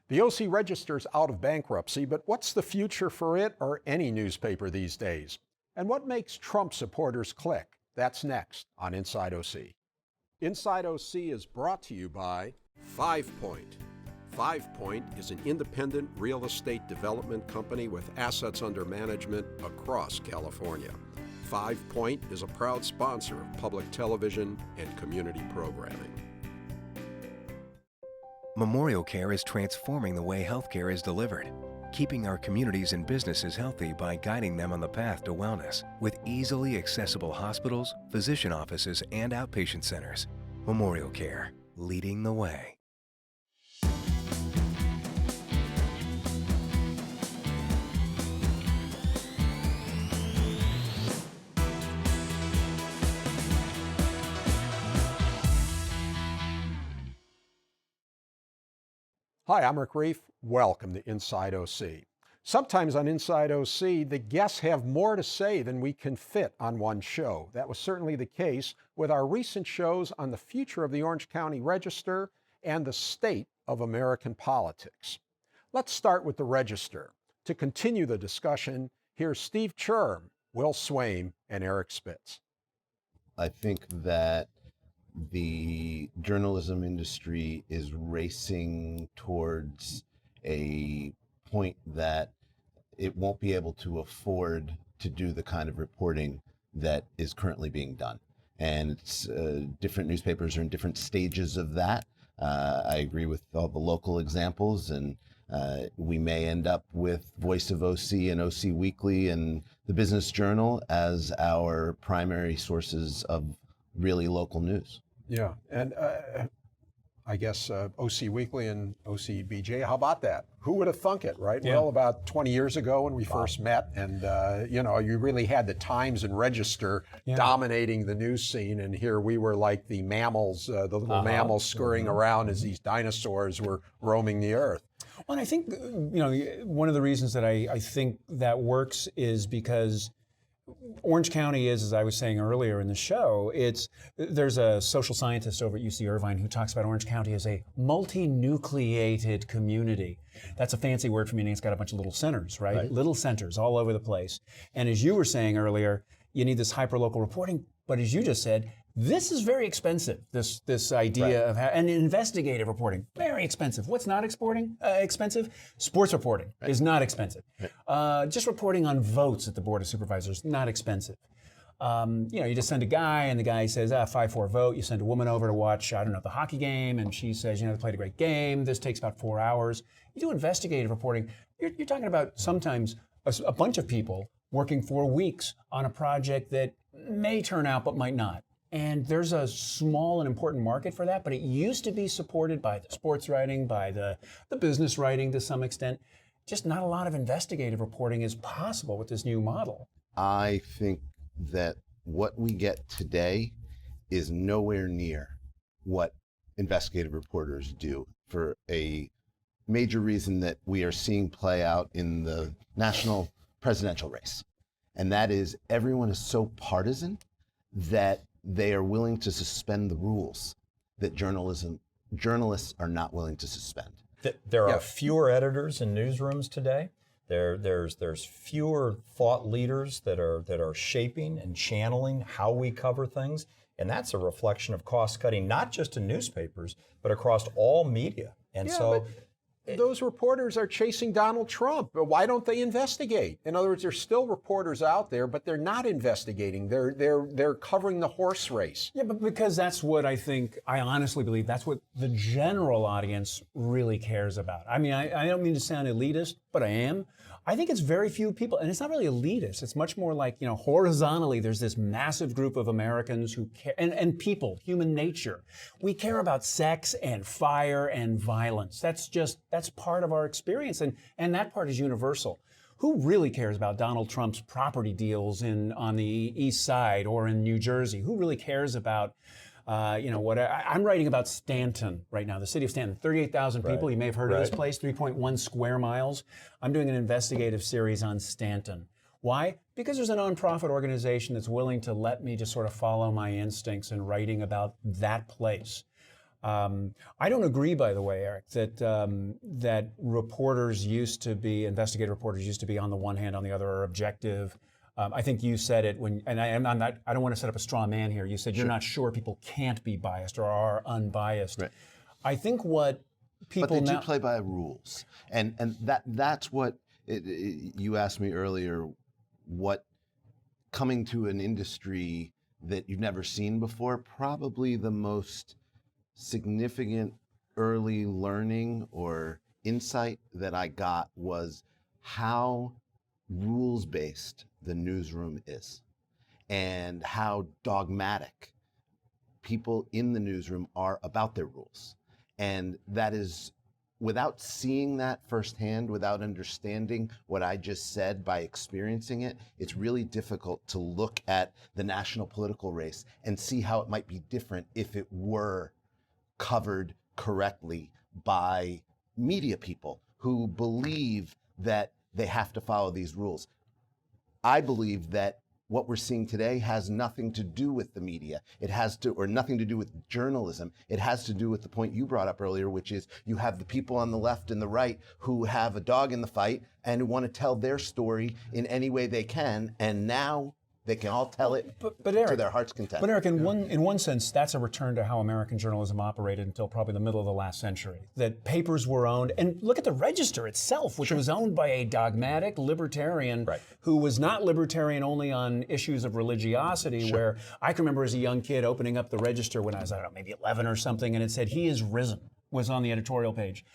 The OC Register's out of bankruptcy, but what's the future for it or any newspaper these days? And what makes Trump supporters click? That's next on Inside OC. Inside OC is brought to you by 5 Point. 5 Point is an independent real estate development company with assets under management across California. 5 Point is a proud sponsor of public television and community programming. MemorialCare is transforming the way healthcare is delivered, keeping our communities and businesses healthy by guiding them on the path to wellness with easily accessible hospitals, physician offices, and outpatient centers. MemorialCare, leading the way. Hi, I'm Rick Reiff. Welcome to Inside OC. Sometimes on Inside OC, the guests have more to say than we can fit on one show. That was certainly the case with our recent shows on the future of the Orange County Register and the state of American politics. Let's start with the Register. To continue the discussion, here's Steve Churm, Will Swaim, and Eric Spitz. I think that the journalism industry is racing towards a point that it won't be able to afford to do the kind of reporting that is currently being done. And it's different newspapers are in different stages of that. I agree with all the local examples, and we may end up with Voice of OC and OC Weekly and the Business Journal as our primary sources of really local news. Yeah, and I guess OC Weekly and OC BJ, how about that? Who would have thunk it, right? Yeah. Well, about 20 years ago when we first met, and you really had the Times and Register dominating the news scene, and here we were like the mammals, the little mammals scurrying around as these dinosaurs were roaming the earth. Well, and I think, one of the reasons that I think that works is because Orange County is, as I was saying earlier in the show, there's a social scientist over at UC Irvine who talks about Orange County as a multi-nucleated community. That's a fancy word for meaning it's got a bunch of little centers, right? Little centers all over the place. And as you were saying earlier, you need this hyper-local reporting, but as you just said, this is very expensive, this idea of and investigative reporting, very expensive. What's not expensive? Sports reporting is not expensive. Just reporting on votes at the Board of Supervisors, not expensive. You just send a guy and the guy says, 5-4 vote. You send a woman over to watch, the hockey game, and she says, they played a great game. This takes about 4 hours. You do investigative reporting. You're talking about sometimes a bunch of people working for weeks on a project that may turn out but might not. And there's a small and important market for that, but it used to be supported by the sports writing, by the business writing to some extent. Just not a lot of investigative reporting is possible with this new model. I think that what we get today is nowhere near what investigative reporters do, for a major reason that we are seeing play out in the national presidential race. And that is, everyone is so partisan that they are willing to suspend the rules that journalists are not willing to suspend. There are fewer editors in newsrooms today. There's fewer thought leaders that are shaping and channeling how we cover things, and that's a reflection of cost cutting, not just in newspapers, but across all media. And those reporters are chasing Donald Trump. Why don't they investigate? In other words, there's still reporters out there, but they're not investigating. They're covering the horse race. Yeah, but because that's what I honestly believe, that's what the general audience really cares about. I mean, I don't mean to sound elitist, but I am. I think it's very few people, and it's not really elitist. It's much more like, horizontally, there's this massive group of Americans who care, and people, human nature. We care about sex and fire and violence. That's part of our experience, and that part is universal. Who really cares about Donald Trump's property deals on the East Side or in New Jersey? Who really cares about what I'm writing about Stanton right now, the city of Stanton, 38,000 people. You may have heard of this place, 3.1 square miles. I'm doing an investigative series on Stanton. Why? Because there's a nonprofit organization that's willing to let me just sort of follow my instincts in writing about that place. I don't agree, by the way, Eric, that that reporters used to be, investigative reporters used to be on the one hand, on the other are objective. I think you said it when, and I don't want to set up a straw man here. You said you're not sure people can't be biased or are unbiased. Right. I think what people but they now do play by rules, and that's what you asked me earlier. What coming to an industry that you've never seen before, probably the most significant early learning or insight that I got was how rules-based the newsroom is and how dogmatic people in the newsroom are about their rules. And that is, without seeing that firsthand, without understanding what I just said by experiencing it, it's really difficult to look at the national political race and see how it might be different if it were covered correctly by media people who believe that they have to follow these rules. I believe that what we're seeing today has nothing to do with the media. It has to, or nothing to do with journalism. It has to do with the point you brought up earlier, which is you have the people on the left and the right who have a dog in the fight and who want to tell their story in any way they can, and now they can all tell it but Eric, to their heart's content. But Eric, in one sense, that's a return to how American journalism operated until probably the middle of the last century. That papers were owned, and look at the Register itself, which was owned by a dogmatic libertarian who was not libertarian only on issues of religiosity, where I can remember as a young kid opening up the Register when I was, I don't know, maybe 11 or something, and it said, "He is risen," was on the editorial page.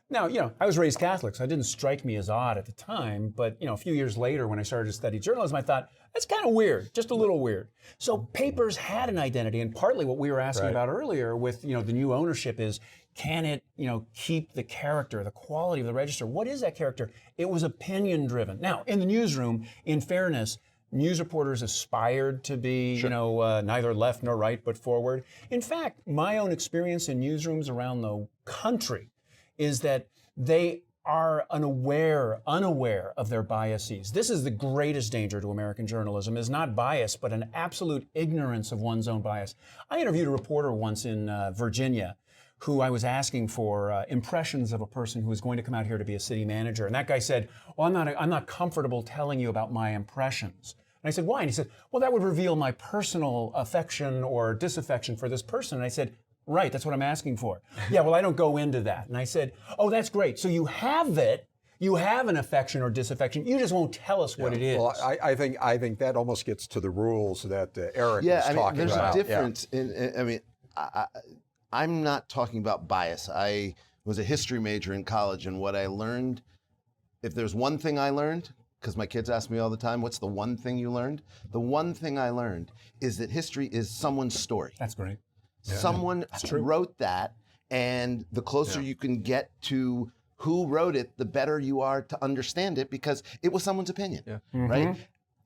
Now, I was raised Catholic, so it didn't strike me as odd at the time, but, a few years later when I started to study journalism, I thought, that's kind of weird, just a little weird. So papers had an identity, and partly what we were asking about earlier with, the new ownership is, can it, keep the character, the quality of the Register? What is that character? It was opinion driven. Now, in the newsroom, in fairness, news reporters aspired to be, neither left nor right, but forward. In fact, my own experience in newsrooms around the country is that they are unaware of their biases. This is the greatest danger to American journalism, is not bias, but an absolute ignorance of one's own bias. I interviewed a reporter once in Virginia who I was asking for impressions of a person who was going to come out here to be a city manager. And that guy said, well, I'm not comfortable telling you about my impressions. And I said, why? And he said, well, that would reveal my personal affection or disaffection for this person. And I said, right, that's what I'm asking for. Yeah, well, I don't go into that. And I said, oh, that's great. So you have it. You have an affection or disaffection. You just won't tell us what it is. Well, I think that almost gets to the rules that Eric was talking about. There's a difference in, I'm not talking about bias. I was a history major in college, and what I learned, if there's one thing I learned, because my kids ask me all the time, what's the one thing you learned? The one thing I learned is that history is someone's story. That's great. Someone wrote that, and the closer you can get to who wrote it, the better you are to understand it, because it was someone's opinion, right?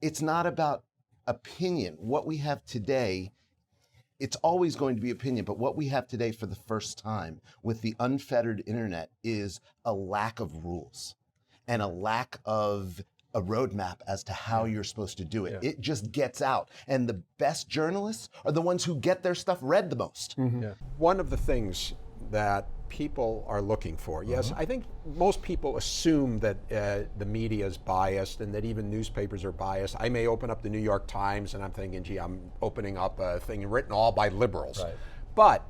It's not about opinion. What we have today, it's always going to be opinion, but what we have today for the first time with the unfettered internet is a lack of rules and a lack of a roadmap as to how you're supposed to do it. It just gets out. And the best journalists are the ones who get their stuff read the most. One of the things that people are looking for, yes, I think most people assume that the media is biased and that even newspapers are biased. I may open up the New York Times and I'm thinking, gee, I'm opening up a thing written all by liberals. But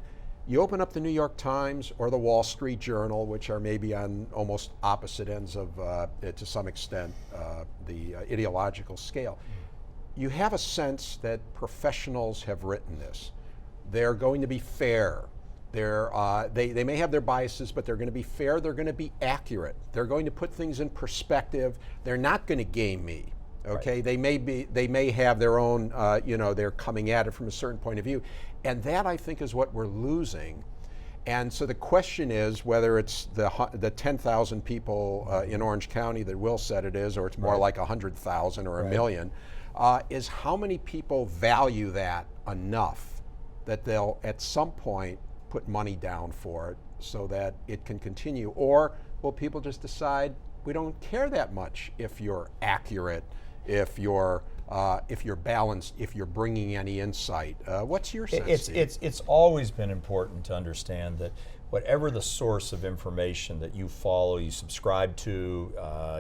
you open up the New York Times or the Wall Street Journal, which are maybe on almost opposite ends of, to some extent, the ideological scale. You have a sense that professionals have written this. They're going to be fair. They may have their biases, but they're going to be fair. They're going to be accurate. They're going to put things in perspective. They're not going to game me. Okay, they may have their own, they're coming at it from a certain point of view. And that, I think, is what we're losing. And so the question is whether it's the 10,000 people in Orange County that Will said it is, or it's more like 100,000 or a million, is how many people value that enough that they'll at some point put money down for it so that it can continue? Or will people just decide we don't care that much if you're accurate, if you're if you're balanced, if you're bringing any insight. What's your sense? It's always been important to understand that whatever the source of information that you follow, you subscribe to,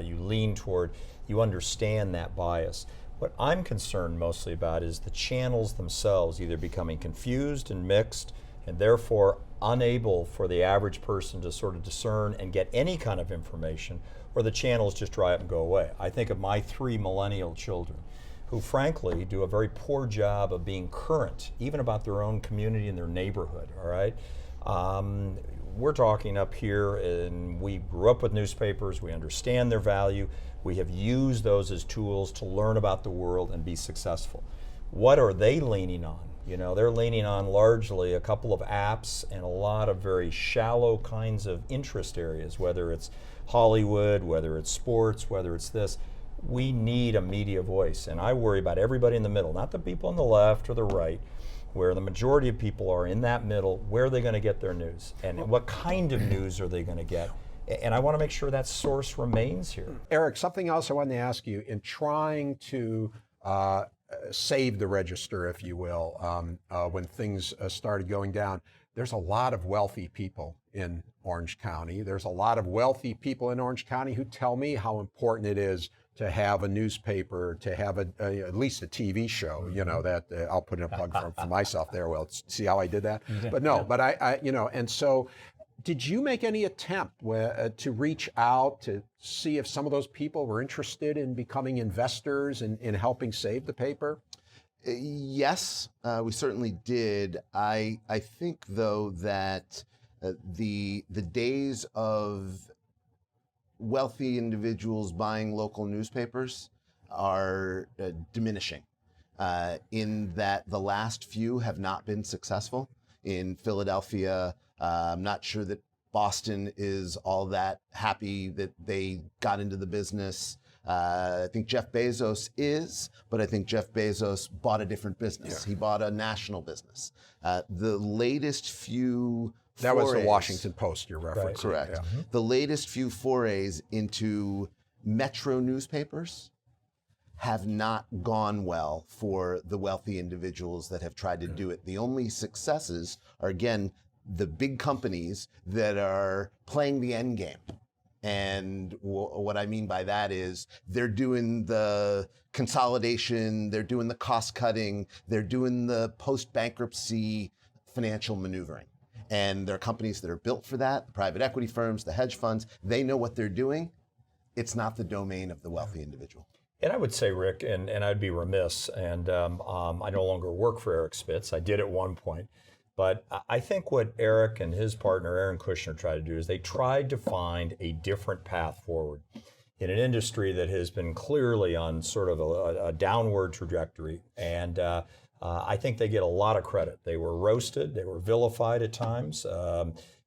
you lean toward, you understand that bias. What I'm concerned mostly about is the channels themselves either becoming confused and mixed, and therefore unable for the average person to sort of discern and get any kind of information, or the channels just dry up and go away. I think of my 3 millennial children, who frankly do a very poor job of being current, even about their own community and their neighborhood, all right? We're talking up here, and we grew up with newspapers, we understand their value, we have used those as tools to learn about the world and be successful. What are they leaning on? You know, they're leaning on largely a couple of apps and a lot of very shallow kinds of interest areas, whether it's Hollywood, whether it's sports, whether it's this. We need a media voice, and I worry about everybody in the middle, not the people on the left or the right, where the majority of people are in that middle. Where are they going to get their news? And what kind of news are they going to get? And I want to make sure that source remains here. Eric, something else I wanted to ask you, in trying to save the Register, if you will, when things started going down, there's a lot of wealthy people in Orange County. There's a lot of wealthy people in Orange County who tell me how important it is to have a newspaper, to have at least a TV show, you know, that I'll put in a plug for myself there. Well, see how I did that? But no, but I you know, and so did you make any attempt to reach out to see if some of those people were interested in becoming investors in helping save the paper? Yes, we certainly did. I think, though, that the days of wealthy individuals buying local newspapers are diminishing, in that the last few have not been successful. In Philadelphia, I'm not sure that Boston is all that happy that they got into the business. I think Jeff Bezos is, but I think Jeff Bezos bought a different business. Yeah. He bought a national business. The latest few That was the Washington Post you're referencing. Right. Correct. Yeah. The latest few forays into metro newspapers have not gone well for the wealthy individuals that have tried to do it. The only successes are, again, the big companies that are playing the end game. And what I mean by that is they're doing the consolidation, they're doing the cost cutting, they're doing the post-bankruptcy financial maneuvering. And there are companies that are built for that, the private equity firms, the hedge funds, they know what they're doing. It's not the domain of the wealthy individual. And I would say, Rick, and I'd be remiss, and I no longer work for Eric Spitz. I did at one point. But I think what Eric and his partner, Aaron Kushner, tried to do is they tried to find a different path forward in an industry that has been clearly on sort of a downward trajectory. And I think they get a lot of credit. They were roasted, they were vilified at times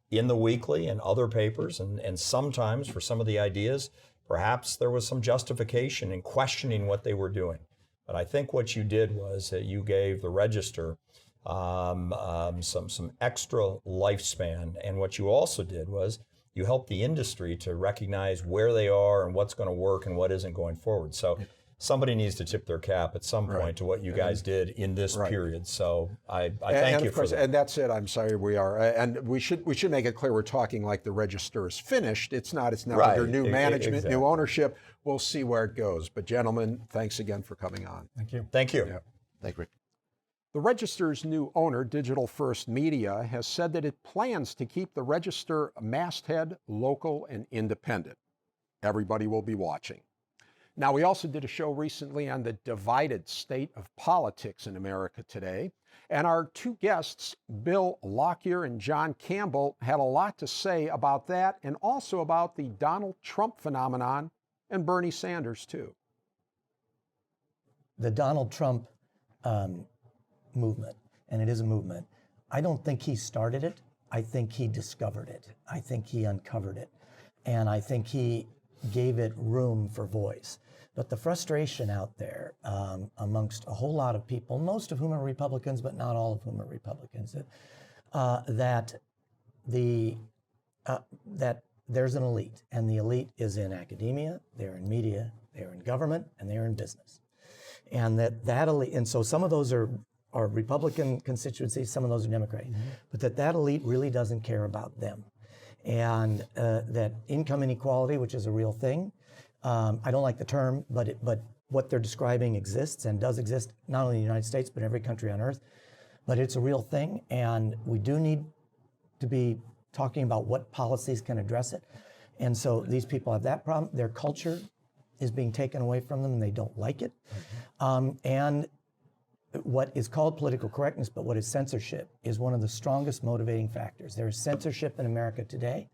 in the Weekly and other papers, and sometimes for some of the ideas, perhaps there was some justification in questioning what they were doing. But I think what you did was that you gave the Register some extra lifespan, and what you also did was you helped the industry to recognize where they are and what's going to work and what isn't going forward. So somebody needs to tip their cap at some point to what you guys did in this period. So I thank you for that. And that's it. I'm sorry, we are, and we should make it clear we're talking like the Register is finished. It's not. It's now under new management, new ownership. We'll see where it goes. But gentlemen, thanks again for coming on. Thank you. Thank you. Yeah. Thank you, Rick. The Register's new owner, Digital First Media, has said that it plans to keep the Register masthead local and independent. Everybody will be watching. Now, we also did a show recently on the divided state of politics in America today, and our two guests, Bill Lockyer and John Campbell, had a lot to say about that and also about the Donald Trump phenomenon and Bernie Sanders, too. The Donald Trump movement, and it is a movement, I don't think he started it. I think he discovered it. I think he uncovered it. And I think he gave it room for voice. But the frustration out there amongst a whole lot of people, most of whom are Republicans, but not all of whom are Republicans, that there's an elite, and the elite is in academia, they're in media, they're in government, and they're in business. and that elite, and so some of those are Republican constituencies, some of those are Democratic, but that elite really doesn't care about them, and that income inequality, which is a real thing. I don't like the term, but what they're describing exists and does exist not only in the United States but in every country on earth. But it's a real thing, and we do need to be talking about what policies can address it. And so these people have that problem. Their culture is being taken away from them, and they don't like it. And what is called political correctness, but what is censorship, is one of the strongest motivating factors. There is censorship in America today,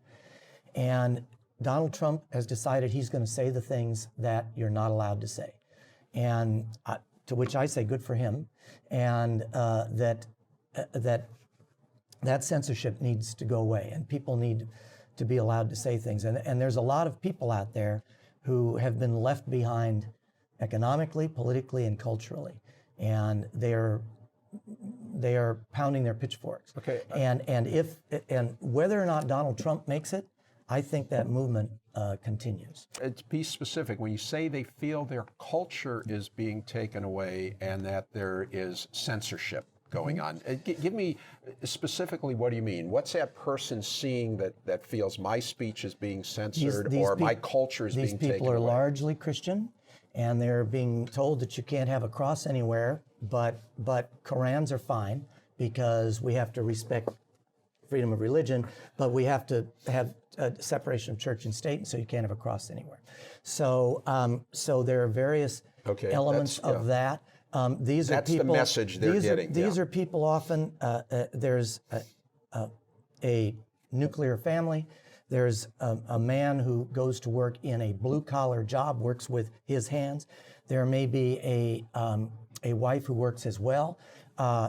and Donald Trump has decided he's going to say the things that you're not allowed to say. And to which I say, good for him, and that censorship needs to go away, and people need to be allowed to say things. And there's a lot of people out there who have been left behind economically, politically, and culturally, and they are pounding their pitchforks. Okay. And whether or not Donald Trump makes it, I think that movement continues. Be specific. When you say they feel their culture is being taken away and that there is censorship going on, give me specifically, what do you mean? What's that person seeing that feels my speech is being censored or my culture is being taken away? These people are largely Christian, and they're being told that you can't have a cross anywhere, but Korans are fine because we have to respect freedom of religion, but we have to have a separation of church and state, and so you can't have a cross anywhere. So there are various elements of that. That's the message they're getting. These are people often, there's a nuclear family. There's a man who goes to work in a blue-collar job, works with his hands. There may be a wife who works as well.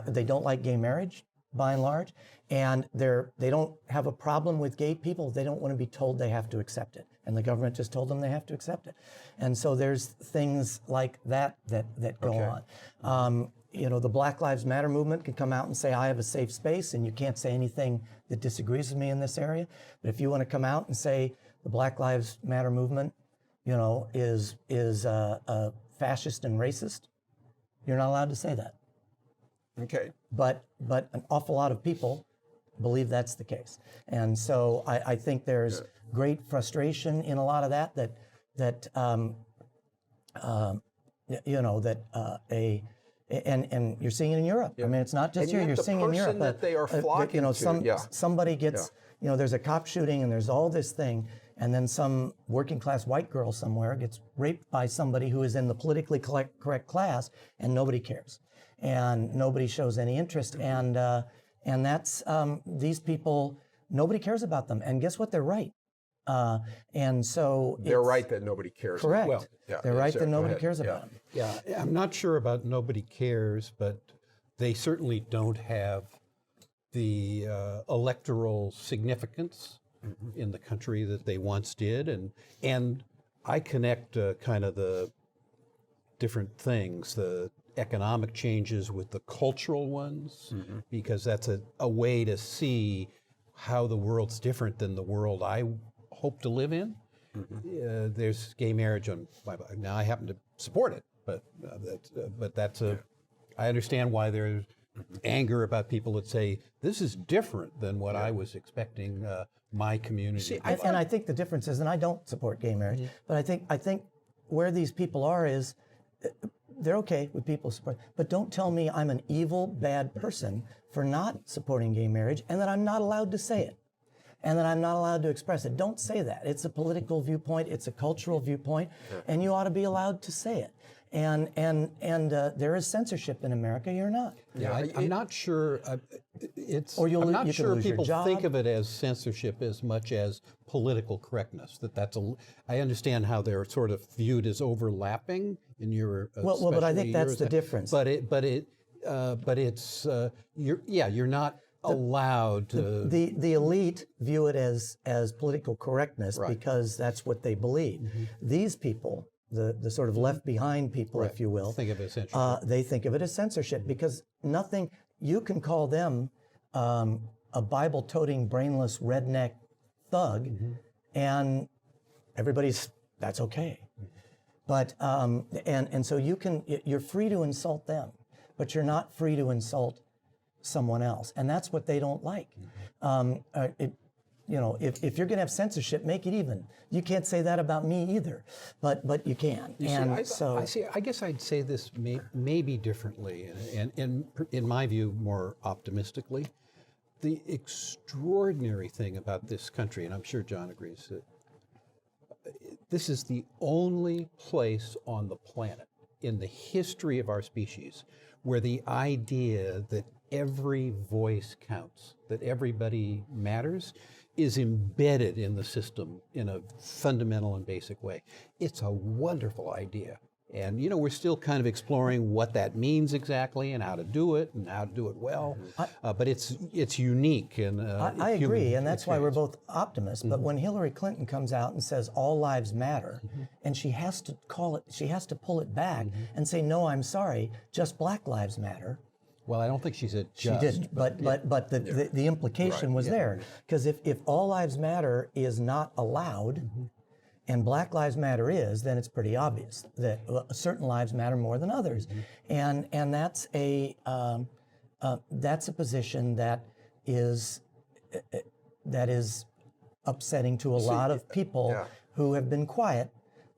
They don't like gay marriage, by and large, and they don't have a problem with gay people. They don't want to be told they have to accept it, and the government just told them they have to accept it. And so there's things like that go on. The Black Lives Matter movement can come out and say, I have a safe space, and you can't say anything that disagrees with me in this area. But if you want to come out and say the Black Lives Matter movement, is fascist and racist, you're not allowed to say that. Okay. But an awful lot of people believe that's the case, and so I think there's great frustration in a lot of that. And you're seeing it in Europe. I mean, it's not just here. You're seeing it in Europe. That they are flocking to. Somebody gets. There's a cop shooting, and there's all this thing, and then some working class white girl somewhere gets raped by somebody who is in the politically correct class, and nobody cares. And nobody shows any interest, and that's these people. Nobody cares about them, and guess what? They're right, and so they're right that nobody cares. Correct. Well, they're right that nobody cares about them. Yeah, I'm not sure about nobody cares, but they certainly don't have the electoral significance in the country that they once did, and I connect kind of the different things, the economic changes with the cultural ones, because that's a way to see how the world's different than the world I hope to live in. There's gay marriage on my body. Now I happen to support it, but I understand why there's anger about people that say this is different than what I was expecting my community. See, and I think the difference is, and I don't support gay marriage, but I think where these people are is, they're okay with people support, but don't tell me I'm an evil, bad person for not supporting gay marriage and that I'm not allowed to say it and that I'm not allowed to express it. Don't say that. It's a political viewpoint, it's a cultural viewpoint, and you ought to be allowed to say it. And there is censorship in America. You're not. Yeah, I'm not sure. I'm not you sure lose your people job. think of it as censorship as much as political correctness. I understand how they're sort of viewed as overlapping in your. Well, but I think that's the difference. You're not allowed to. The elite view it as political correctness because that's what they believe. These people, the sort of left behind people, if you will, think of it as censorship. they think of it as censorship because nothing. You can call them a Bible-toting, brainless redneck thug, and that's okay. But and so you're free to insult them, but you're not free to insult someone else, and that's what they don't like. If you're going to have censorship, make it even. You can't say that about me either, but you can. I guess I'd say this maybe differently, and in my view, more optimistically. The extraordinary thing about this country, and I'm sure John agrees, that this is the only place on the planet in the history of our species where the idea that every voice counts, that everybody matters, is embedded in the system in a fundamental and basic way. It's a wonderful idea. And, we're still kind of exploring what that means exactly and how to do it well. But it's unique. And I agree, and that's why we're both optimists. But when Hillary Clinton comes out and says all lives matter, and she has to pull it back and say, no, I'm sorry, just Black lives matter. Well, I don't think she said just. She didn't, but the implication was there. Because if all lives matter is not allowed, and Black Lives Matter is, then it's pretty obvious that certain lives matter more than others, and that's a position that is upsetting to a lot of people who have been quiet,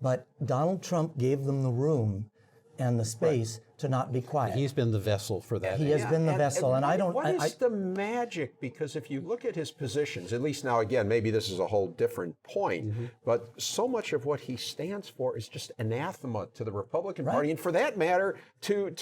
but Donald Trump gave them the room and the space to not be quiet. He's been the vessel for that. He has been the vessel, and I don't. What is the magic? Because if you look at his positions, at least now, again, maybe this is a whole different point, but so much of what he stands for is just anathema to the Republican Party, and for that matter, to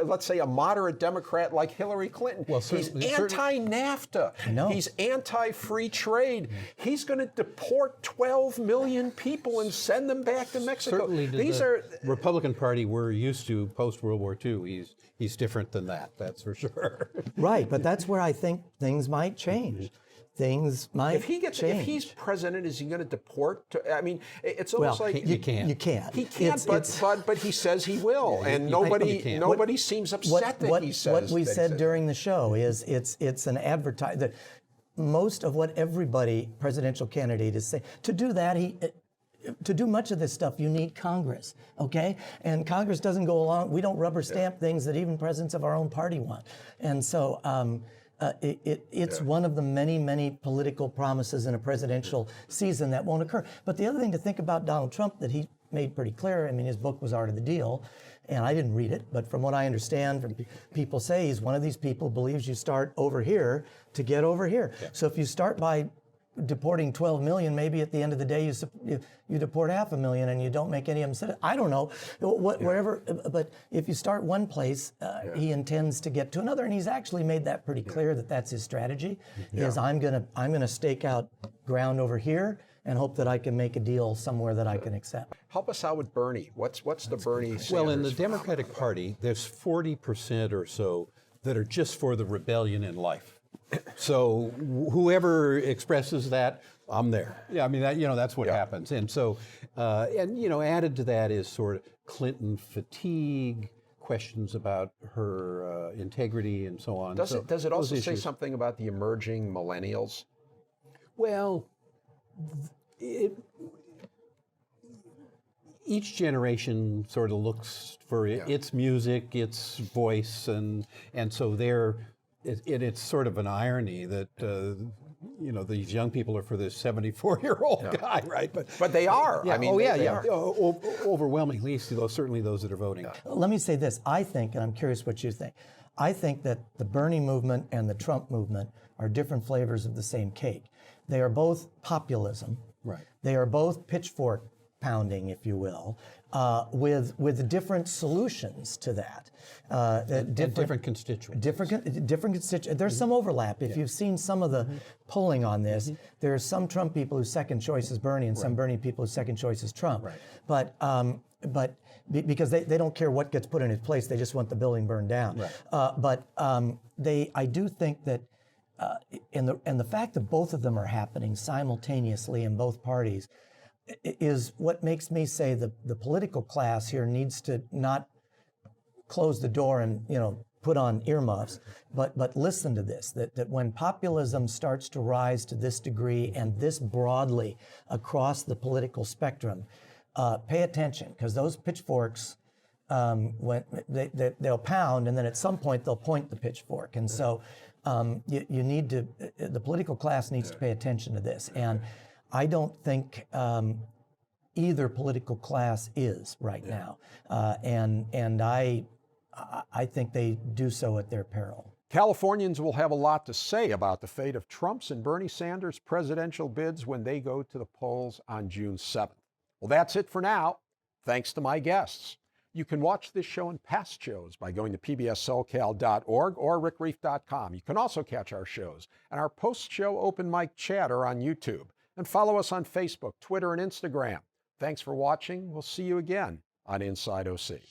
let's say a moderate Democrat like Hillary Clinton. Well, he's anti-NAFTA. He's anti-free trade. He's going to deport 12 million people and send them back to Mexico. Certainly, the Republican Party we're used to post-World War II, he's different than that, that's for sure. Right, but that's where I think things might change. Things might change. If he's president, is he going to deport? I mean, it's almost like you can't. He can't, but he says he will, and nobody seems upset that he says. What we said during the show is it's an advertise. Most of what everybody presidential candidate is saying, to do that to do much of this stuff, you need Congress, okay? And Congress doesn't go along. We don't rubber stamp things that even presidents of our own party want. And so it's one of the many, many political promises in a presidential season that won't occur. But the other thing to think about Donald Trump that he made pretty clear, I mean, his book was Art of the Deal, and I didn't read it, but from what I understand from people say, he's one of these people who believes you start over here to get over here. Yeah. So if you start by deporting 12 million, maybe at the end of the day you deport 500,000 and you don't make any of them citizens. I don't know, wherever. But if you start one place, he intends to get to another, and he's actually made that pretty clear that that's his strategy. Is I'm gonna stake out ground over here and hope that I can make a deal somewhere that I can accept. Help us out with Bernie. What's the Bernie Sanders? Well, in the Democratic Party, there's 40% or so that are just for the rebellion in life. So whoever expresses that, I'm there. Yeah, I mean that's what happens. And so, added to that is sort of Clinton fatigue, questions about her integrity, and so on. Does it also say something about the emerging millennials? Well, each generation sort of looks for its music, its voice, and so it's sort of an irony that these young people are for this 74-year-old guy, right? But they are. Yeah. I mean, they are. Overwhelmingly, certainly those that are voting. Let me say this. I think, and I'm curious what you think, I think that the Bernie movement and the Trump movement are different flavors of the same cake. They are both populism. Right. They are both pitchfork pounding, if you will, with different solutions to that. Different constituents. Different constituents. There's some overlap. If you've seen some of the polling on this, there's some Trump people whose second choice is Bernie, and some Bernie people whose second choice is Trump. Right. But because they don't care what gets put in its place, they just want the building burned down. Right. I do think that, and the fact that both of them are happening simultaneously in both parties is what makes me say the political class here needs to not close the door and put on earmuffs, but listen to this, that when populism starts to rise to this degree and this broadly across the political spectrum, pay attention, because those pitchforks, when they'll pound, and then at some point they'll point the pitchfork. And so you need to, the political class needs to pay attention to this. And I don't think either political class is right now. And I think they do so at their peril. Californians will have a lot to say about the fate of Trump's and Bernie Sanders' presidential bids when they go to the polls on June 7th. Well, that's it for now. Thanks to my guests. You can watch this show and past shows by going to pbssocal.org or rickreiff.com. You can also catch our shows and our post-show open mic chatter on YouTube. And follow us on Facebook, Twitter, and Instagram. Thanks for watching. We'll see you again on Inside OC.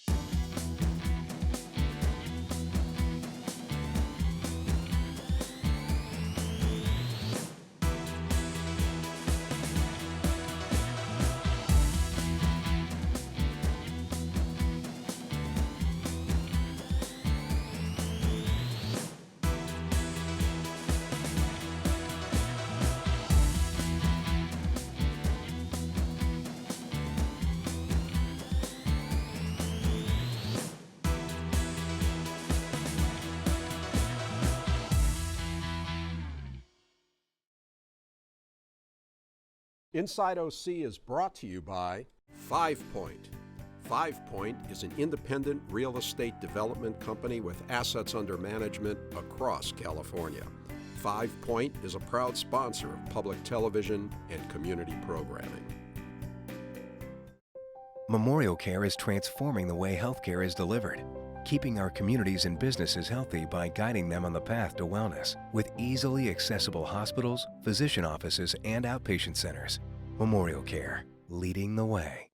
Inside OC is brought to you by 5 Point. 5 Point is an independent real estate development company with assets under management across California. 5 Point is a proud sponsor of public television and community programming. MemorialCare is transforming the way healthcare is delivered, keeping our communities and businesses healthy by guiding them on the path to wellness with easily accessible hospitals, physician offices, and outpatient centers. MemorialCare, leading the way.